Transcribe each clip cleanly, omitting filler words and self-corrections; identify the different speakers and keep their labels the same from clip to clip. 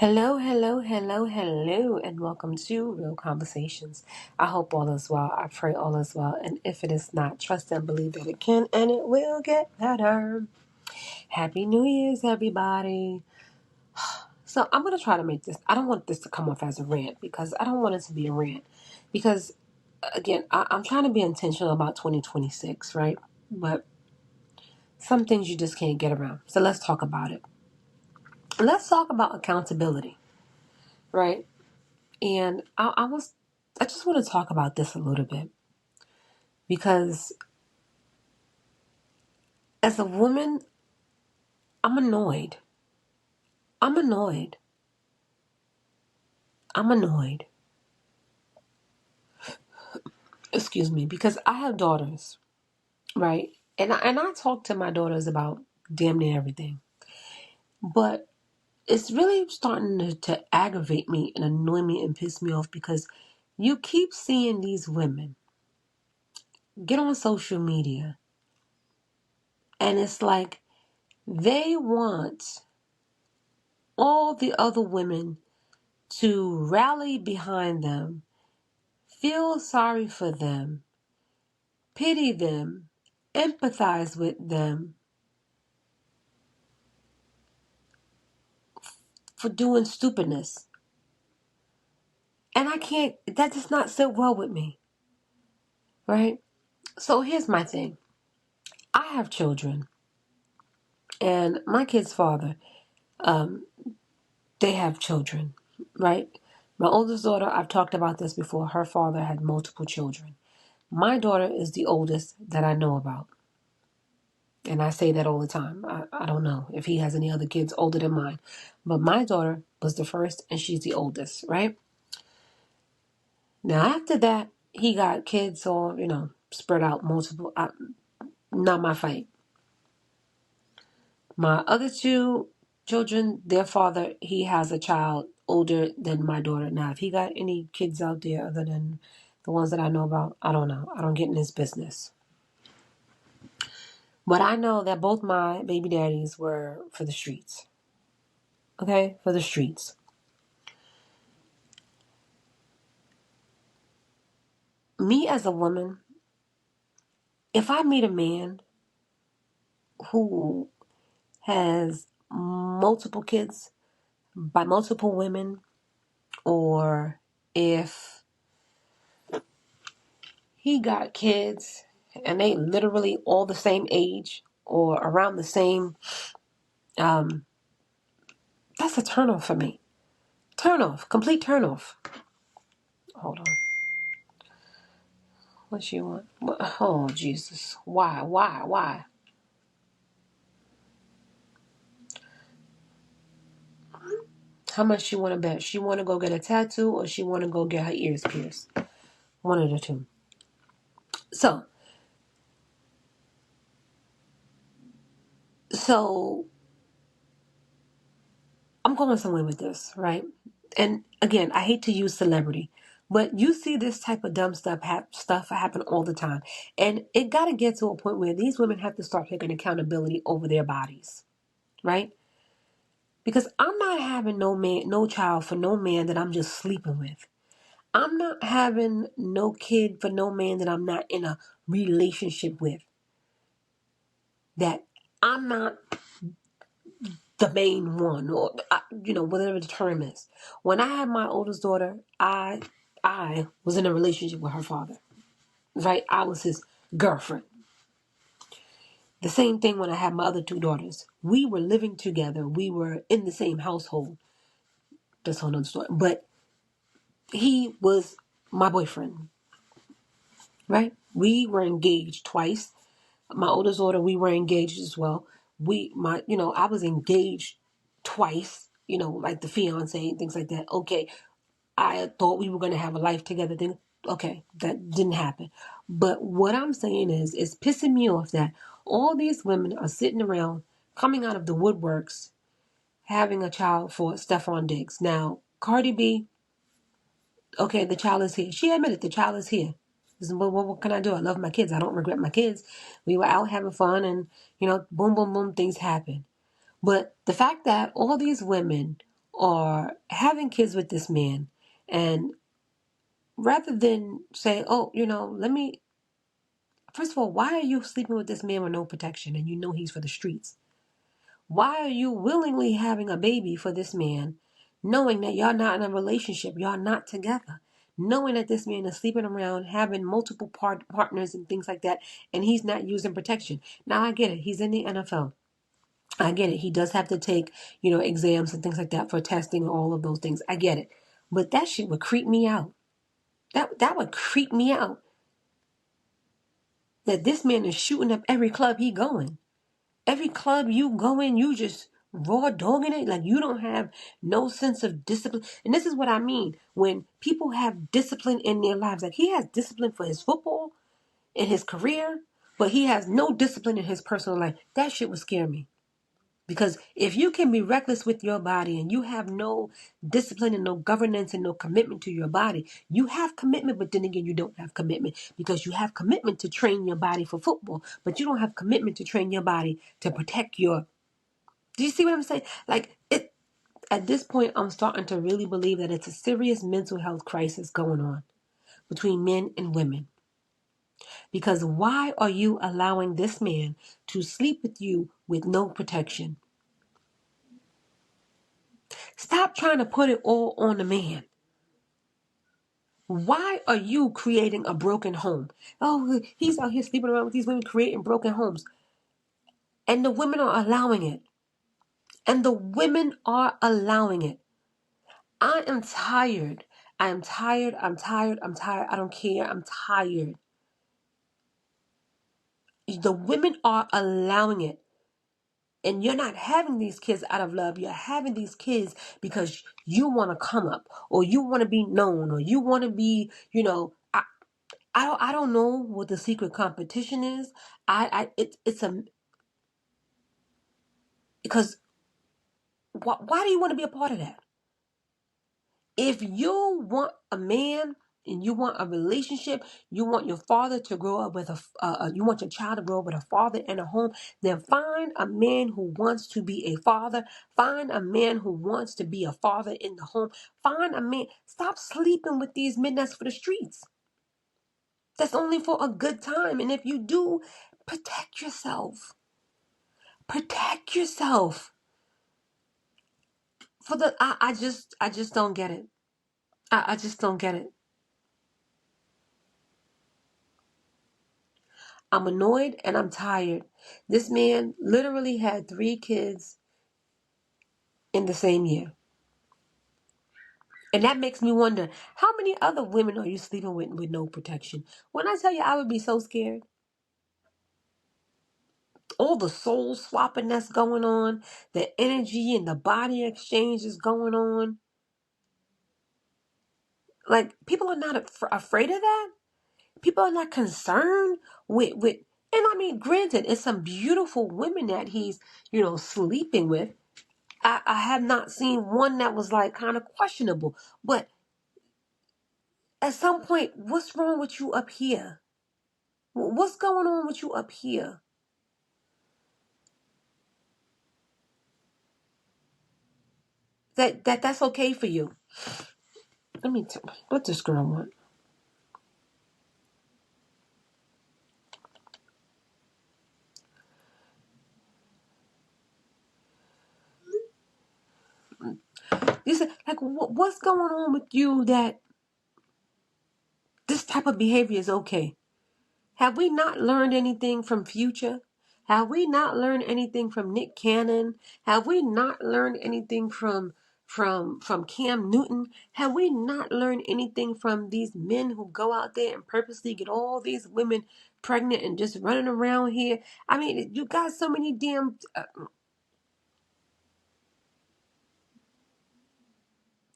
Speaker 1: Hello, hello, hello, hello, and welcome to Real Conversations. I hope all is well. I pray all is well. And if it is not, trust and believe that it can and it will get better. Happy New Year's, everybody. So I'm going to try to make this, I don't want this to come off as a rant because I don't want it to be a rant. Because, again, I'm trying to be intentional about 2026, right? But some things you just can't get around. So let's talk about it. Let's talk about accountability, right? And I just want to talk about this a little bit because as a woman, I'm annoyed. I'm annoyed. I'm annoyed. Excuse me, because I have daughters, right? And I talk to my daughters about damn near everything. But it's really starting to aggravate me and annoy me and piss me off because you keep seeing these women get on social media and it's like they want all the other women to rally behind them, feel sorry for them, pity them, empathize with them for doing stupidness. And I can't, that does not sit well with me, right? So here's my thing. I have children, and my kid's father, um, they have children, right? My oldest daughter, I've talked about this before, her father had multiple children. My daughter is the oldest that I know about. And I say that all the time. I don't know if he has any other kids older than mine. But my daughter was the first and she's the oldest, right? Now, after that, he got kids all, spread out multiple. Not my fight. My other two children, their father, he has a child older than my daughter. Now, if he got any kids out there other than the ones that I know about, I don't know. I don't get in his business. But I know that both my baby daddies were for the streets. Okay? For the streets. Me as a woman, if I meet a man who has multiple kids by multiple women, or if he got kids and they literally all the same age or around the same, um, that's a turn off for me. Turn off, complete turn off. Hold on. What she want? Oh, Jesus. Why? How much she want to bet? She want to go get a tattoo or she want to go get her ears pierced? One of the two. So I'm going somewhere with this, right? And again, I hate to use celebrity, but you see this type of dumb stuff happen all the time. And it got to get to a point where these women have to start taking accountability over their bodies, right? Because I'm not having no child for no man that I'm just sleeping with. I'm not having no kid for no man that I'm not in a relationship with. That I'm not the main one, or whatever the term is. When I had my oldest daughter, I was in a relationship with her father, right? I was his girlfriend. The same thing when I had my other two daughters. We were living together. We were in the same household. That's a whole nother story. But he was my boyfriend, right? We were engaged twice. My oldest daughter, we were engaged as well. I was engaged twice, like the fiance and things like that. Okay, I thought we were going to have a life together. Then, okay, that didn't happen. But what I'm saying is, it's pissing me off that all these women are sitting around, coming out of the woodworks, having a child for Stephon Diggs. Now, Cardi B, okay, the child is here. She admitted the child is here. Listen, what can I do? I love my kids. I don't regret my kids. We were out having fun and, boom, boom, boom, things happen. But the fact that all these women are having kids with this man, and rather than say, oh, let me, first of all, why are you sleeping with this man with no protection and you know he's for the streets? Why are you willingly having a baby for this man, knowing that y'all not in a relationship, y'all not together, knowing that this man is sleeping around, having multiple partners and things like that, and he's not using protection? Now, I get it. He's in the NFL. I get it. He does have to take, exams and things like that for testing and all of those things. I get it. But that shit would creep me out. That would creep me out. That this man is shooting up every club he going. Every club you go in, you just raw dogging it. Like, you don't have no sense of discipline. And this is what I mean. When people have discipline in their lives, like he has discipline for his football and his career, but he has no discipline in his personal life. That shit would scare me. Because if you can be reckless with your body and you have no discipline and no governance and no commitment to your body, you have commitment, but then again, you don't have commitment because you have commitment to train your body for football, but you don't have commitment to train your body to protect your. Do you see what I'm saying? Like, at this point, I'm starting to really believe that it's a serious mental health crisis going on between men and women. Because why are you allowing this man to sleep with you with no protection? Stop trying to put it all on the man. Why are you creating a broken home? Oh, he's out here sleeping around with these women, creating broken homes. And the women are allowing it. And the women are allowing it. I am tired. I am tired. I'm tired. I'm tired. I don't care. I'm tired. The women are allowing it. And you're not having these kids out of love. You're having these kids because you want to come up or you want to be known or you want to be, I don't know what the secret competition is. It's a because why do you want to be a part of that? If you want a man and you want a relationship, you want your father to grow up with you want your child to grow up with a father and a home, then find a man who wants to be a father. Find a man who wants to be a father in the home. Find a man. Stop sleeping with these men that's for the streets. That's only for a good time. And if you do, protect yourself. Protect yourself. I just don't get it. I just don't get it. I'm annoyed and I'm tired. This man literally had 3 kids in the same year. And that makes me wonder, how many other women are you sleeping with no protection? When I tell you I would be so scared. All the soul swapping that's going on, the energy and the body exchange is going on. Like, people are not afraid of that. People are not concerned with and I mean, granted, it's some beautiful women that he's, sleeping with. I have not seen one that was like kind of questionable. But at some point, what's wrong with you up here? What's going on with you up here? That's okay for you. Let me what this girl want. You said, like, what's going on with you that this type of behavior is okay? Have we not learned anything from Future? Have we not learned anything from Nick Cannon? Have we not learned anything from Cam Newton? Have we not learned anything from these men who go out there and purposely get all these women pregnant and just running around here? I mean, you got so many damn.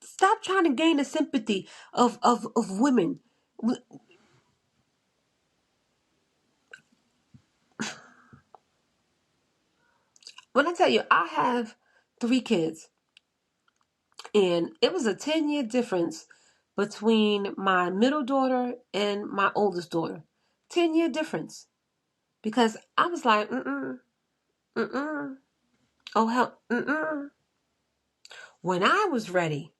Speaker 1: Stop trying to gain the sympathy of women. When I tell you, I have 3 kids. And it was a 10-year difference between my middle daughter and my oldest daughter. 10-year difference. Because I was like, mm-mm, mm-mm. Oh, hell, mm-mm. When I was ready,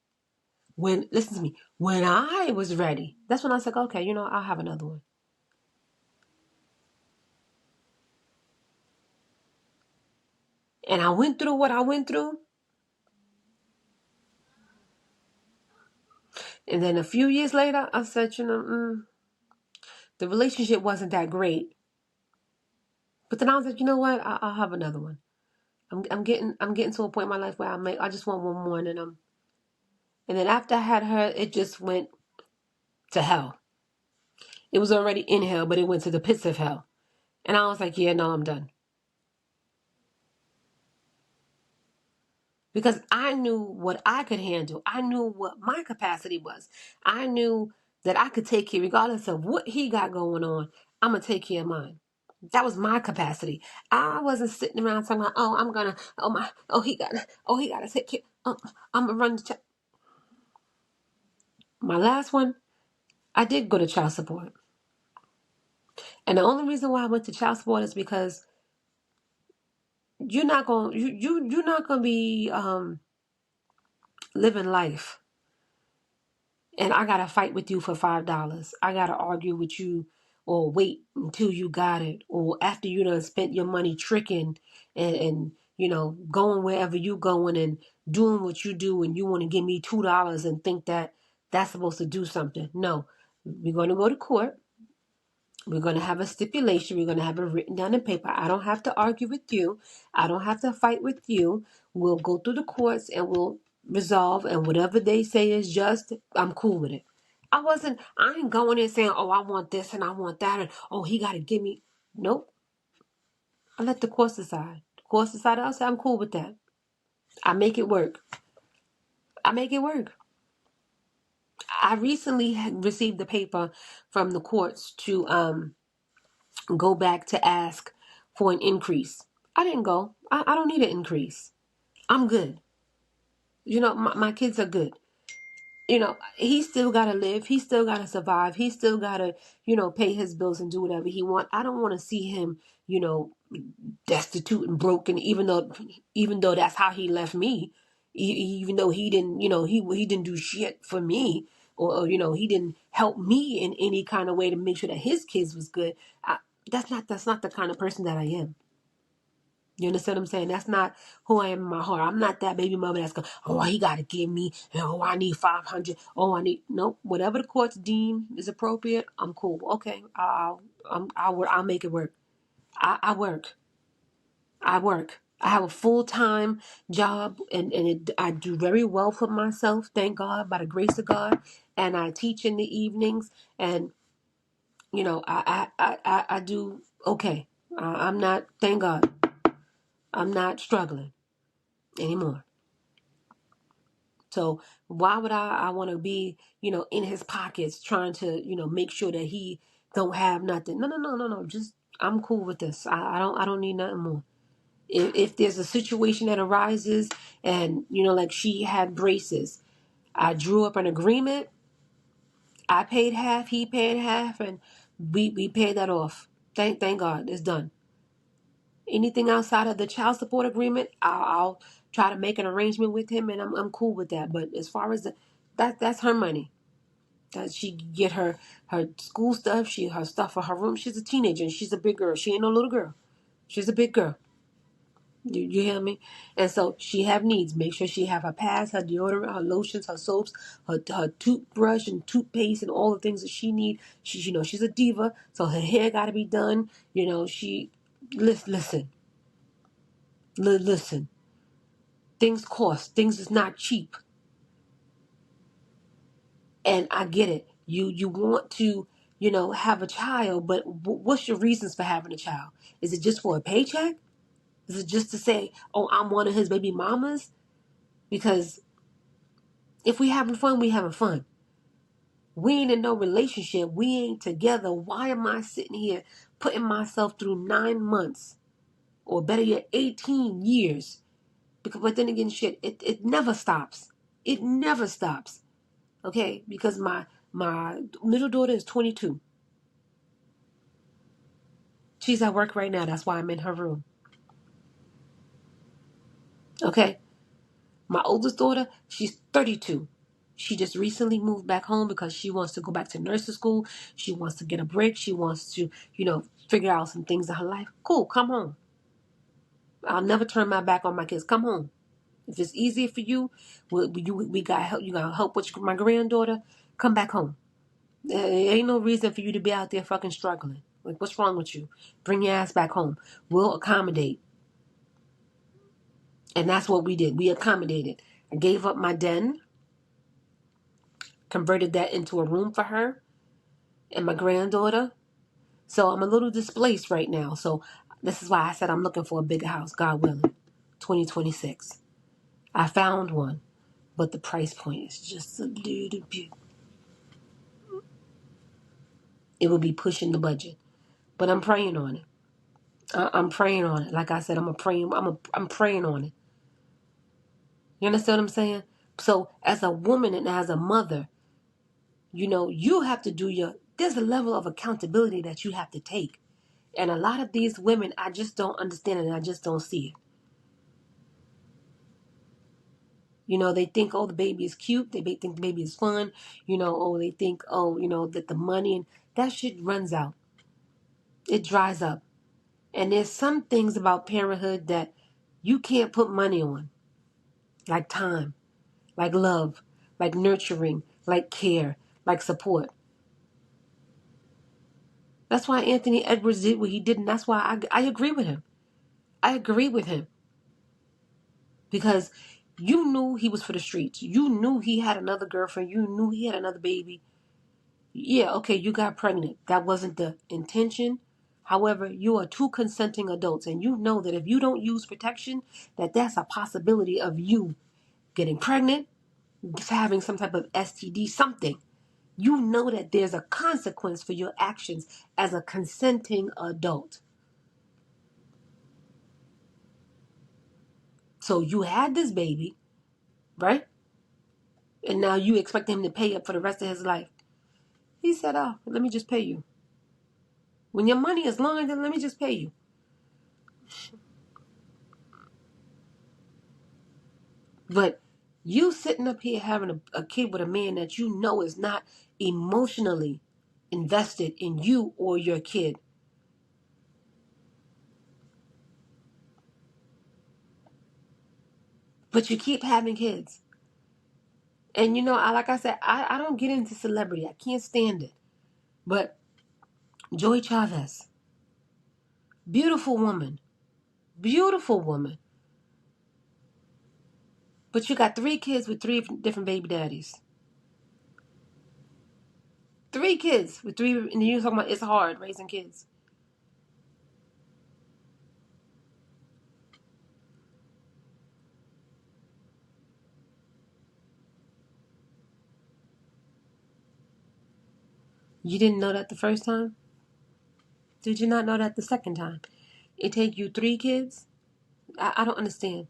Speaker 1: listen to me, when I was ready, that's when I was like, okay, I'll have another one. And I went through what I went through. And then a few years later, I said, the relationship wasn't that great. But then I was like, you know what? I'll have another one. I'm getting to a point in my life where I just want one more, and then after I had her, it just went to hell. It was already in hell, but it went to the pits of hell. And I was like, yeah, no, I'm done. Because I knew what I could handle. I knew what my capacity was. I knew that I could take care, regardless of what he got going on. I'm gonna take care of mine. That was my capacity. I wasn't sitting around talking about, he gotta take care. I'm gonna run the my last one. I did go to child support, and the only reason why I went to child support is because you're not gonna be living life, and I gotta fight with you for $5. I gotta argue with you, or wait until you got it, or after you done spent your money tricking and going wherever you going and doing what you do, and you want to give me $2 and think that that's supposed to do something. No, we're going to go to court. We're going to have a stipulation. We're going to have it written down in paper. I don't have to argue with you. I don't have to fight with you. We'll go through the courts and we'll resolve. And whatever they say is just, I'm cool with it. I ain't going in saying, oh, I want this and I want that. And, oh, he got to give me. Nope. I let the courts decide. The courts decide. I'll say, I'm cool with that. I make it work. I make it work. I recently had received the paper from the courts to go back to ask for an increase. I didn't go. I don't need an increase. I'm good. My kids are good. He still got to live. He still got to survive. He still got to, pay his bills and do whatever he want. I don't want to see him, destitute and broken, even though that's how he left me. Even though he didn't, he didn't do shit for me, or he didn't help me in any kind of way to make sure that his kids was good. That's not the kind of person that I am. You understand what I'm saying? That's not who I am in my heart. I'm not that baby mother that's going, oh, he got to give me, I need 500. Nope. Whatever the courts deem is appropriate, I'm cool. Okay, I'll make it work. I work. I work. I have a full-time job, and I do very well for myself, thank God, by the grace of God. And I teach in the evenings, and I do okay. I'm not, thank God, I'm not struggling anymore. So why would I want to be, in his pockets trying to, make sure that he don't have nothing? No, no, no, no, no. Just I'm cool with this. I don't need nothing more. If there's a situation that arises and, like she had braces, I drew up an agreement. I paid half, he paid half, and we paid that off. Thank God, it's done. Anything outside of the child support agreement, I'll try to make an arrangement with him, and I'm cool with that. But as far as that's her money. That she get her school stuff, her stuff for her room. She's a teenager and she's a big girl. She ain't no little girl. She's a big girl. You hear me? And so she have needs. Make sure she have her pads, her deodorant, her lotions, her soaps, her toothbrush and toothpaste and all the things that she need. She's a diva, so her hair got to be done. She listen. Listen. Things cost. Things is not cheap. And I get it. You want to, have a child, but what's your reasons for having a child? Is it just for a paycheck? Is it just to say, oh, I'm one of his baby mamas? Because if we having fun, we having fun. We ain't in no relationship. We ain't together. Why am I sitting here putting myself through 9 months, or better yet, 18 years? But then again, shit, it never stops. It never stops. Okay? Because my little daughter is 22. She's at work right now. That's why I'm in her room. Okay? My oldest daughter, she's 32. She just recently moved back home because she wants to go back to nursing school. She wants to get a break. She wants to, figure out some things in her life. Cool, come home. I'll never turn my back on my kids. Come home. If it's easier for you, we got help. You got help with my granddaughter. Come back home. There ain't no reason for you to be out there fucking struggling. Like, what's wrong with you? Bring your ass back home. We'll accommodate. And that's what we did. We accommodated. I gave up my den, converted that into a room for her and my granddaughter. So I'm a little displaced right now. So this is why I said I'm looking for a bigger house, God willing, 2026. I found one, but the price point is just a little bit. It will be pushing the budget, but I'm praying on it. I'm praying on it. Like I said, I'm praying on it. You understand what I'm saying? So as a woman and as a mother, you have to there's a level of accountability that you have to take. And a lot of these women, I just don't understand it and I just don't see it. They think, oh, the baby is cute. They think the baby is fun. They think, that the money and that shit runs out. It dries up. And there's some things about parenthood that you can't put money on, like time, like love, like nurturing, like care, like support. That's why Anthony Edwards did what he did, and that's why I agree with him. I agree with him. Because you knew he was for the streets. You knew he had another girlfriend. You knew he had another baby. Yeah, okay, you got pregnant. That wasn't the intention. However, you are two consenting adults, and you know that if you don't use protection, that's a possibility of you getting pregnant, having some type of STD, something. You know that there's a consequence for your actions as a consenting adult. So you had this baby, right? And now you expect him to pay up for the rest of his life. He said, oh, let me just pay you. When your money is long, then let me just pay you. But you sitting up here having a kid with a man that you know is not emotionally invested in you or your kid. But you keep having kids. And like I said, I don't get into celebrity. I can't stand it. But Joy Chavez, beautiful woman. Beautiful woman. But you got 3 kids with 3 different baby daddies. 3 kids with 3, and you're talking about it's hard raising kids. You didn't know that the first time? Did you not know that the second time? It take you 3 kids? I don't understand.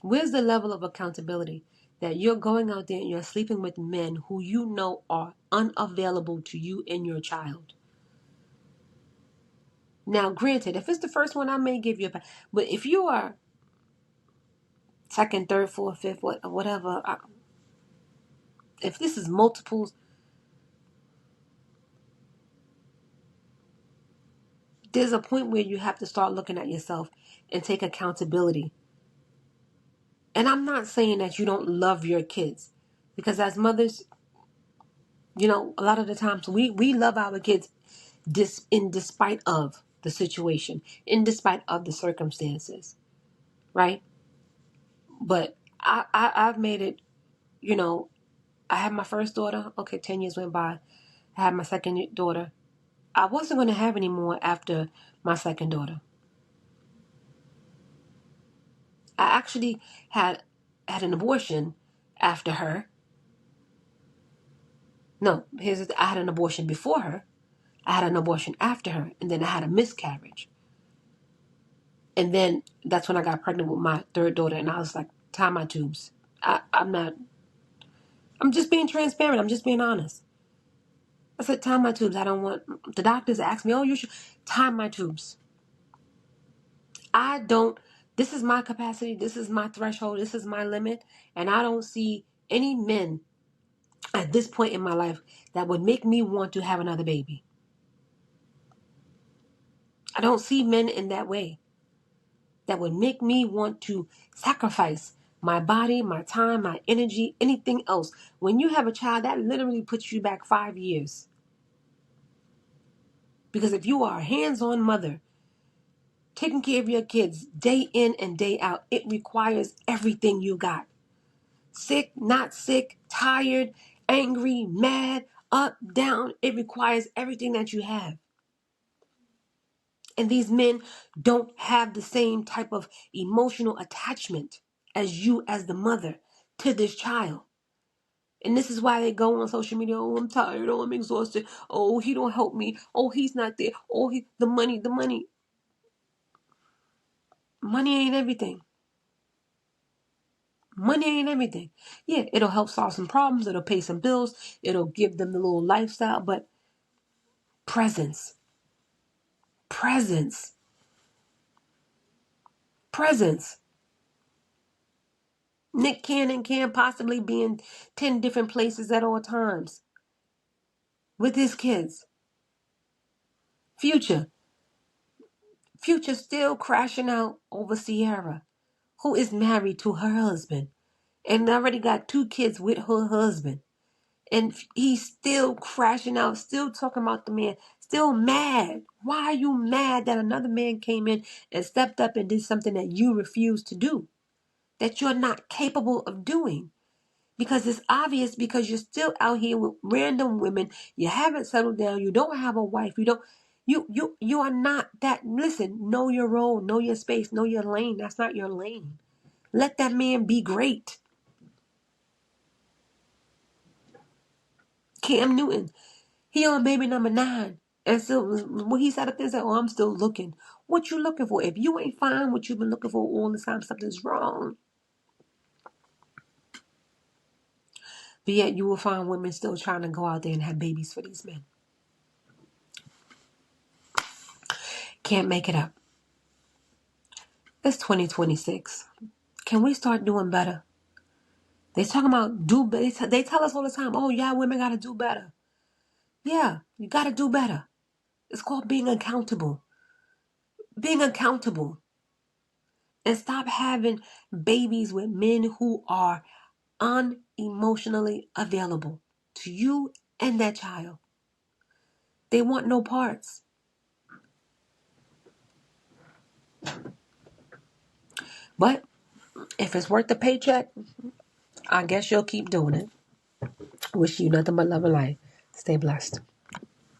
Speaker 1: Where's the level of accountability that you're going out there and you're sleeping with men who you know are unavailable to you and your child? Now, granted, if it's the first one, I may give you a pass. But if you are second, third, fourth, fifth, whatever, if this is multiples, there's a point where you have to start looking at yourself and take accountability. And I'm not saying that you don't love your kids, because as mothers, a lot of the times we love our kids in despite of the situation, in despite of the circumstances, right? But I've made it, I had my first daughter. Okay, 10 years went by. I had my second daughter. I wasn't going to have any more after my second daughter. I actually had an abortion after her. No, I had an abortion before her. I had an abortion after her, and then I had a miscarriage. And then that's when I got pregnant with my third daughter, and I was like, tie my tubes. I'm just being transparent. I'm just being honest. I said, tie my tubes. I don't want, the doctors asked me, oh, you should tie my tubes. I don't This is my capacity. This is my threshold. This is my limit. And I don't see any men at this point in my life that would make me want to have another baby. I don't see men in that way that would make me want to sacrifice my body, my time, my energy, anything else. When you have a child, that literally puts you back 5 years. Because if you are a hands-on mother, taking care of your kids day in and day out, it requires everything you got. Sick, not sick, tired, angry, mad, up, down. It requires everything that you have. And these men don't have the same type of emotional attachment as you as the mother to this child. And this is why they go on social media. Oh, I'm tired. Oh, I'm exhausted. Oh, he don't help me. Oh, he's not there. Oh, the money, the money. Money ain't everything. Money ain't everything. Yeah, it'll help solve some problems. It'll pay some bills. It'll give them the little lifestyle. But presence, presence, presence. Nick Cannon can't possibly be in 10 different places at all times with his kids. Future still crashing out over Sierra, who is married to her husband and already got 2 kids with her husband. And he's still crashing out, still talking about the man, still mad. Why are you mad that another man came in and stepped up and did something that you refuse to do, that you're not capable of doing? Because it's obvious, because you're still out here with random women. You haven't settled down. You don't have a wife. You are not that. Listen, know your role, know your space, know your lane. That's not your lane. Let that man be great. Cam Newton, he on baby number 9. And so when he sat up there and said, oh, I'm still looking. What you looking for? If you ain't find what you've been looking for all the time, something's wrong. But yet you will find women still trying to go out there and have babies for these men. Can't make it up. It's 2026. Can we start doing better? They talking about they tell us all the time, oh yeah, women got to do better. Yeah, you got to do better. It's called being accountable. Being accountable. And stop having babies with men who are unemotionally available to you and that child. They want no parts. But if it's worth the paycheck, I guess you'll keep doing it. Wish you nothing but love and life. Stay blessed.